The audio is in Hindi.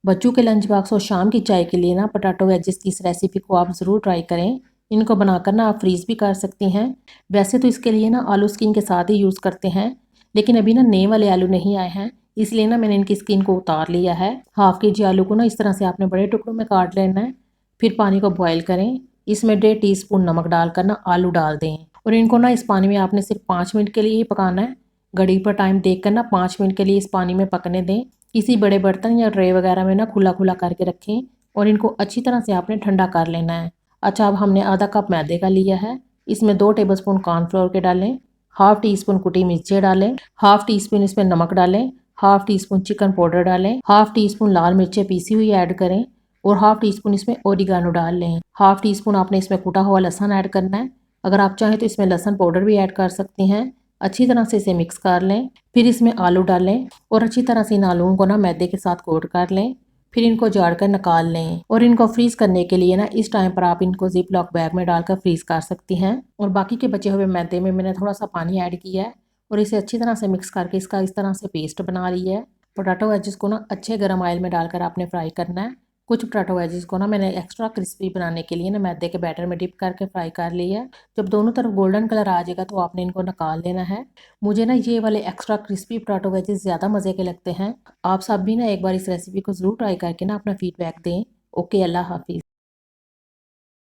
बच्चों के लंच बॉक्स और शाम की चाय के लिए ना पोटैटो वेजिस की इस रेसिपी को आप ज़रूर ट्राई करें। इनको बनाकर ना आप फ्रीज़ भी कर सकती हैं। वैसे तो इसके लिए ना आलू स्किन के साथ ही यूज़ करते हैं, लेकिन अभी ना नए वाले आलू नहीं आए हैं, इसलिए ना मैंने इनकी स्किन को उतार लिया है। हाफ के जी आलू को ना इस तरह से आपने बड़े टुकड़ों में काट लेना है। फिर पानी को बॉयल करें, इसमें 1.5 टीस्पून नमक डालकर ना आलू डाल दें और इनको ना इस पानी में आपने सिर्फ 5 मिनट के लिए ही पकाना है। घड़ी पर टाइम देखकर ना 5 मिनट के लिए इस पानी में पकने दें। किसी बड़े बर्तन या ट्रे वगैरह में ना खुला खुला करके रखें और इनको अच्छी तरह से आपने ठंडा कर लेना है। अच्छा, अब हमने आधा कप मैदे का लिया है, इसमें 2 टेबलस्पून कॉर्नफ्लोर के डालें, हाफ टी स्पून कुटी मिर्चें डालें, हाफ टी स्पून इसमें नमक डालें, half tea spoon chicken powder डालें, हाफ टी स्पून लाल मिर्चें पीसी हुई ऐड करें और हाफ टी स्पून इसमें ओरिगानो डाल लें। हाफ टी स्पून आपने इसमें कूटा हुआ लहसुन ऐड करना है। अगर आप चाहें तो इसमें लहसुन पाउडर भी ऐड कर सकती हैं। अच्छी तरह से इसे मिक्स कर लें। फिर इसमें आलू डालें और अच्छी तरह से इन आलूओं को ना मैदे के साथ कोट कर लें। फिर इनको जार कर निकाल लें और इनको फ्रीज़ करने के लिए ना इस टाइम पर आप इनको जिप लॉक बैग में डालकर फ्रीज़ कर सकती हैं। और बाकी के बचे हुए मैदे में मैंने थोड़ा सा पानी ऐड किया है और इसे अच्छी तरह से मिक्स करके इसका इस तरह से पेस्ट बना लिया है। पोटैटो वेजिस को ना अच्छे गर्म ऑयल में डालकर आपने फ्राई करना है। कुछ पोटैटो वेजिस को ना मैंने एक्स्ट्रा क्रिस्पी बनाने के लिए ना मैदे के बैटर में डिप करके फ्राई कर लिया है। जब दोनों तरफ गोल्डन कलर आ जाएगा तो आपने इनको निकाल लेना है। मुझे ना ये वाले एक्स्ट्रा क्रिस्पी पोटैटो वेजिस ज़्यादा मज़े के लगते हैं। आप सब भी ना एक बार इस रेसिपी को ज़रूर ट्राई करके ना अपना फीडबैक दें। ओके, अल्लाह हाफिज़।